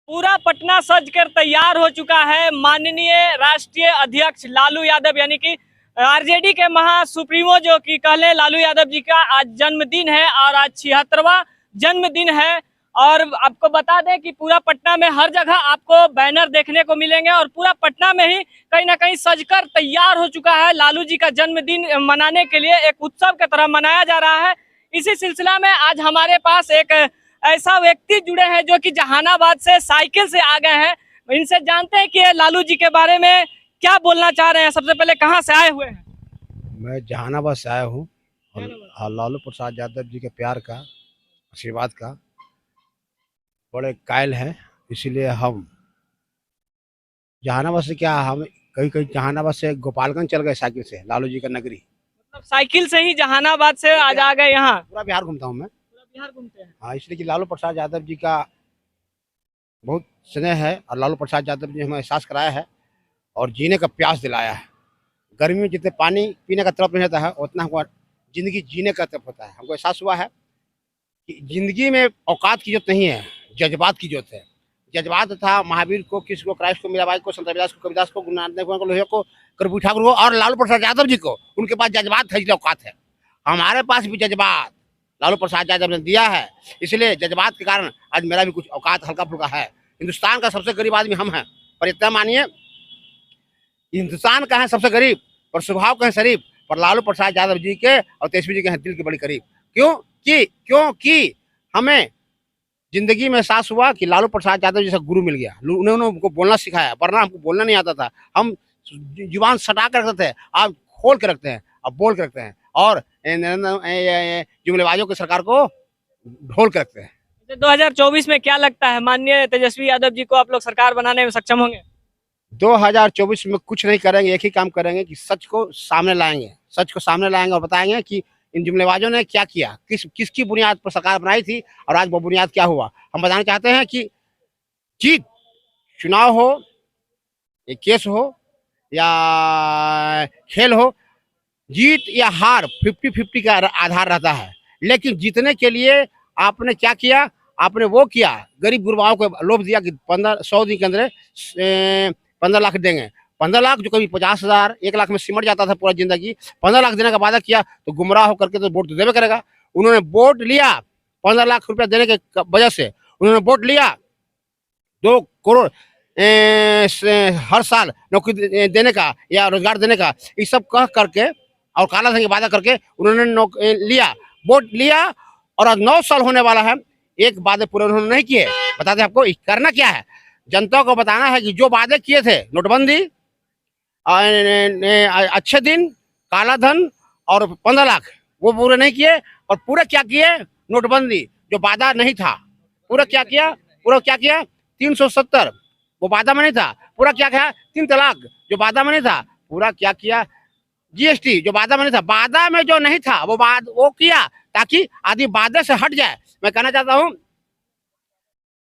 पूरा पटना सज कर तैयार हो चुका है। माननीय राष्ट्रीय अध्यक्ष लालू यादव यानी कि आरजेडी के महा सुप्रीमो जो कि कहले लालू यादव जी का आज जन्मदिन है और आज 76वां जन्मदिन है। और आपको बता दें कि पूरा पटना में हर जगह आपको बैनर देखने को मिलेंगे और पूरा पटना में ही कहीं ना कहीं सजकर तैयार हो चुका है। लालू जी का जन्मदिन मनाने के लिए एक उत्सव की तरह मनाया जा रहा है। इसी सिलसिला में आज हमारे पास एक ऐसा व्यक्ति जुड़े हैं जो कि जहानाबाद से साइकिल से आ गए हैं। इनसे जानते हैं कि लालू जी के बारे में क्या बोलना चाह रहे हैं। सबसे पहले कहाँ से आए हुए हैं? मैं जहानाबाद से आया हूँ और लालू प्रसाद यादव जी के प्यार का आशीर्वाद का बड़े कायल हैं, इसीलिए हम जहानाबाद से क्या हम कहीं कहीं जहानाबाद से गोपालगंज चल गए साइकिल से लालू जी का नगरी। मतलब साइकिल से ही जहानाबाद से आज आ गए यहाँ? पूरा बिहार घूमता हूँ मैं। पूरा बिहार घूमते हैं? हाँ, इसलिए कि लालू प्रसाद यादव जी का बहुत स्नेह है और लालू प्रसाद यादव जी हमें एहसास कराया है और जीने का प्यास दिलाया है। गर्मी में जितने पानी पीने का तड़प नहीं होता है उतना हमको जिंदगी जीने का तड़प होता है। हमको एहसास हुआ है कि जिंदगी में औकात की जरूरत नहीं है, जज्बात की जरूरत है। जज्बात था महावीर को, किस को, क्राइस्ट को, मीराबाई को, संत रविदास को, कबीरदास को, गुरु नानक देव को, लोहिया को, कर्पूरी ठाकुर को और लालू प्रसाद यादव जी को। उनके पास जज्बात है, इसलिए औकात है। हमारे पास भी जज्बात लालू प्रसाद यादव ने दिया है, इसलिए जज्बात के कारण आज मेरा भी कुछ औकात हल्का फुल्का है। हिंदुस्तान का सबसे गरीब आदमी हम हैं, पर इतना मानिए हिंदुस्तान का है सबसे गरीब और स्वभाव का है शरीफ, पर लालू प्रसाद यादव जी के और तेजस्वी जी के हैं दिल के बड़ी करीब। क्योंकि हमें जिंदगी में एहसास हुआ कि लालू प्रसाद यादव जैसा गुरु मिल गया। उन्होंने हमको बोलना सिखाया, वरना हमको बोलना नहीं आता था। हम जुबान सटा कर रखते थे, आप खोल के रखते हैं, अब बोल के रखते हैं और जुमलेबाजों की सरकार को ढोल के रखते हैं। 2024 में क्या लगता है माननीय तेजस्वी यादव जी को आप लोग सरकार बनाने में सक्षम होंगे? 2024 में कुछ नहीं करेंगे, एक ही काम करेंगे कि सच को सामने लाएंगे। सच को सामने लाएंगे और बताएंगे कि इन जुमलेबाजों ने क्या किया, किसकी बुनियाद पर सरकार बनाई थी और आज वो बुनियाद क्या हुआ। हम बताना चाहते हैं कि जीत चुनाव हो, ये केस हो या खेल हो, जीत या हार 50-50 का आधार रहता है। लेकिन जीतने के लिए आपने क्या किया? आपने वो किया, गरीब गुरबाओं को लोभ दिया कि 100 दिन के अंदर 15 लाख देंगे। 15 लाख जो कभी 50,000 1 लाख में सिमट जाता था पूरा जिंदगी। 15 लाख देने का वादा किया तो गुमराह होकर के तो वोट तो देवे करेगा। उन्होंने वोट लिया 15 लाख रुपया देने के वजह से, उन्होंने वोट लिया 2 करोड़ हर साल नौकरी देने का या रोजगार देने का, ये सब कह करके और काला धन की वादा करके उन्होंने लिया, वोट लिया और आज 9 साल होने वाला है, एक वादे पूरे उन्होंने नहीं किए। बताते आपको करना क्या है, जनता को बताना है कि जो वादे किए थे, नोटबंदी, अच्छे दिन, काला धन और 15 लाख, वो पूरे नहीं किए। और पूरा क्या किए? नोटबंदी जो वादा नहीं था, पूरा क्या किया? 370 वो वादा में नहीं था, पूरा क्या किया? 3 तलाक जो वादा में नहीं था, पूरा क्या किया? जीएसटी जो वादा में नहीं था, वादा में जो नहीं था वो किया ताकि आदमी वादे से हट जाए। मैं कहना चाहता हूँ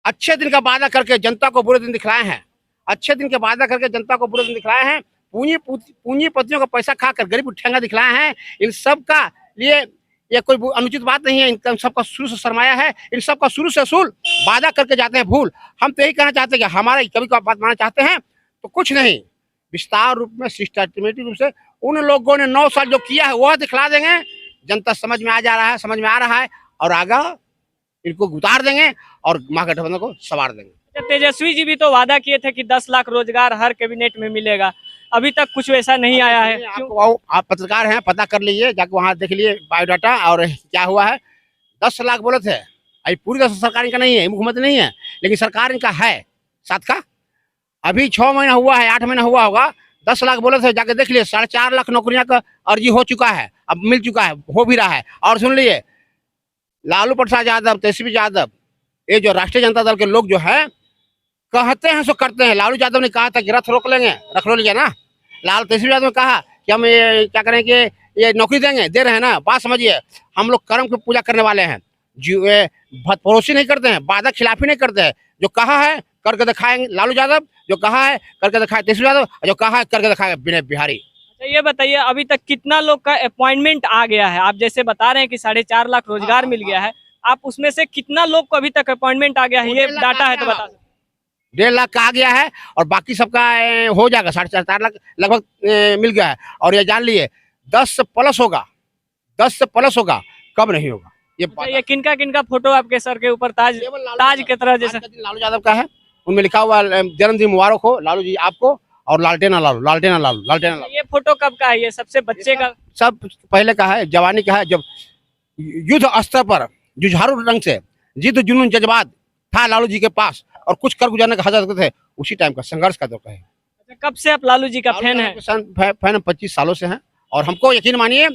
अच्छे दिन का वादा करके जनता को बुरे दिन दिखलाए हैं, अच्छे दिन के वादा करके जनता को बुरे दिन दिखलाए हैं, पूंजीपतियों का पैसा खाकर गरीब ठेंगा दिखलाए हैं। इन सब का लिए ये कोई अनुचित बात नहीं है, इन सबका शुरू से सरमाया है, इन सबका शुरू से असूल वादा करके जाते हैं भूल। हम तो यही कहना चाहते हैं कि हमारे कभी का बात मानना चाहते हैं तो कुछ नहीं, विस्तार रूप में सिस्टमेटिक रूप से उन लोगों ने 9 साल जो किया है वह दिखला देंगे। जनता समझ में आ रहा है और आगा इनको उतार देंगे और महागठबंधन को सवार देंगे। तेजस्वी जी भी तो वादा किए थे कि 10 लाख रोजगार हर कैबिनेट में मिलेगा, अभी तक कुछ वैसा नहीं आया है। आप पत्रकार हैं, पता कर लीजिए, जाके वहाँ देख लीजिए बायोडाटा और क्या हुआ है। 10 लाख बोले थे, अभी पूरी तरह से सरकार इनका नहीं है, मुख्यमंत्री नहीं है, लेकिन सरकार इनका है 7 का। अभी 6 महीना हुआ है, 8 महीना हुआ होगा। 10 लाख बोले थे, जाके देख लिए 4.5 लाख नौकरियां का अर्जी हो चुका है, अब मिल चुका है, हो भी रहा है। और सुन लीजिए, लालू प्रसाद यादव, तेजस्वी यादव, ये जो राष्ट्रीय जनता दल के लोग जो है कहते हैं सो करते हैं। लालू यादव ने कहा था कि रथ रोक लेंगे, रख लो लीजिए ना। तेजस्वी यादव ने कहा कि हम ये क्या करें कि ये नौकरी देंगे, दे रहे हैं ना। बात समझिए, हम लोग कर्म की पूजा करने वाले हैं, पड़ोसी नहीं करते हैं, वादा खिलाफी नहीं करते हैं। जो कहा है करके दिखाएंगे लालू यादव, जो कहा है करके दिखाए तेजस्वी यादव, जो कहा है करके दिखाएगा विनय बिहारी। अच्छा ये बताइए, अभी तक कितना लोग का अपॉइंटमेंट आ गया है? आप जैसे बता रहे हैं कि 4.5 लाख रोजगार मिल गया है, आप उसमें से कितना लोग को अभी तक अपॉइंटमेंट आ गया है? ये डाटा है तो बता सकते। 1.5 लाख का आ गया है और बाकी सबका हो जाएगा 4.5 लाख लगभग मिल गया है। और ये जान लिए 10 से प्लस होगा, 10 से प्लस होगा, कब नहीं होगा ये अच्छा, ये किनका फोटो आपके सर के ऊपर ताज ताज की तरह जैसे लालू यादव का है, उनमें लिखा हुआ जन्मदिन मुबारक हो लालू जी आपको, और लालटेना लालू, लालटेना लालू, लालटेना लालू। ये फोटो कब का है? ये सबसे बच्चे का सब पहले का है, जवानी का है, जब युद्ध स्तर पर जुझारू ढंग से जिद जुनून जज्बात था लालू जी के पास और कुछ कर गुजरने का हजर थे, उसी टाइम का संघर्ष का दौर है। अच्छा, कब से आप लालू जी का फैन है? फैन 25 सालों से हैं और हमको यकीन मानिए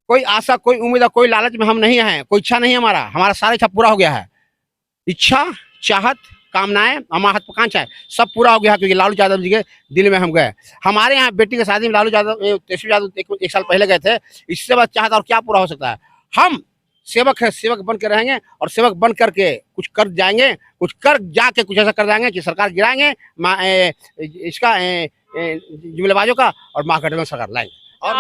कोई आशा, कोई उम्मीद, कोई लालच में हम नहीं हैं, कोई इच्छा नहीं है, हमारा सारा इच्छा पूरा हो गया है। इच्छा, चाहत, कामनाएं, महत्वाकांक्षाएं सब पूरा हो गया है, क्योंकि लालू यादव जी के दिल में हम गए। हमारे यहाँ बेटी की शादी में लालू यादव, तेजस्वी यादव एक साल पहले गए थे। इससे बाद चाहत और क्या पूरा हो सकता है? हम सेवक है, सेवक बन के रहेंगे और सेवक बन करके कुछ कर जाएंगे, कुछ कर जाके कुछ ऐसा कर जाएंगे कि सरकार गिराएंगे इसका जुमलेबाजों का, और महागठबंधन सरकार लाएंगे। और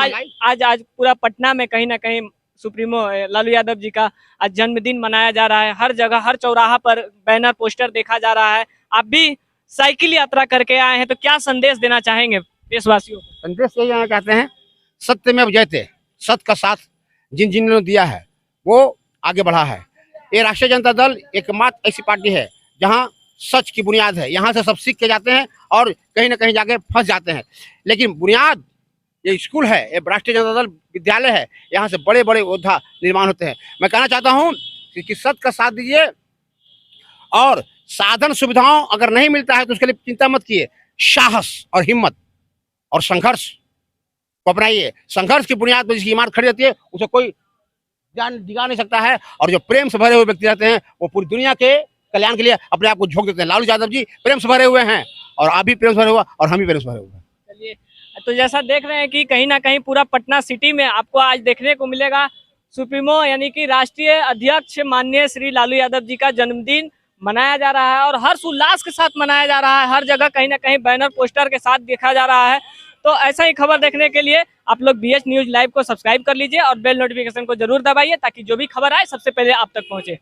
आज पूरा पटना में कहीं ना कहीं सुप्रीमो लालू यादव जी का आज जन्मदिन मनाया जा रहा है। हर जगह, हर चौराहा पर बैनर, पोस्टर देखा जा रहा है। आप भी साइकिल यात्रा करके आए हैं, तो क्या संदेश देना चाहेंगे देशवासियों को? संदेश यही देना चाहते हैं, सत्य में जयते, सत्य का साथ जिन जिन्होंने दिया है वो आगे बढ़ा है। ये राष्ट्रीय जनता दल एकमात्र ऐसी पार्टी है जहां सच की बुनियाद है। यहाँ से सब सीख के जाते हैं और कहीं ना कहीं जाके फंस जाते हैं, लेकिन बुनियाद ये स्कूल है, ये राष्ट्रीय जनता दल विद्यालय है, यहाँ से बड़े बड़े योद्धा निर्माण होते हैं। मैं कहना चाहता हूँ कि सत्य का साथ दीजिए, और साधन सुविधाओं अगर नहीं मिलता है तो उसके लिए चिंता मत कीजिए, साहस और हिम्मत और संघर्ष को अपनाइए। संघर्ष की बुनियाद पर जिसकी इमारत खड़ी रहती है उसे कोई जान दिखा नहीं सकता है, और जो प्रेम से भरे हुए व्यक्ति रहते हैं वो पूरी दुनिया के कल्याण के लिए अपने आप को झोंक देते हैं। लालू यादव जी प्रेम से भरे हुए हैं, और आप भी प्रेम से भरे हुआ, और हम भी प्रेम से भरे हुए हैं। चलिए, तो जैसा देख रहे हैं कि कहीं ना कहीं पूरा पटना सिटी में आपको आज देखने को मिलेगा सुप्रीमो यानी कि राष्ट्रीय अध्यक्ष माननीय श्री लालू यादव जी का जन्मदिन मनाया जा रहा है, और हर्ष उल्लास के साथ मनाया जा रहा है। हर जगह कहीं ना कहीं बैनर, पोस्टर के साथ देखा जा रहा है। तो ऐसा ही खबर देखने के लिए आप लोग BH न्यूज लाइव को सब्सक्राइब कर लीजिए और बेल नोटिफिकेशन को जरूर दबाइए, ताकि जो भी खबर आए सबसे पहले आप तक पहुंचे।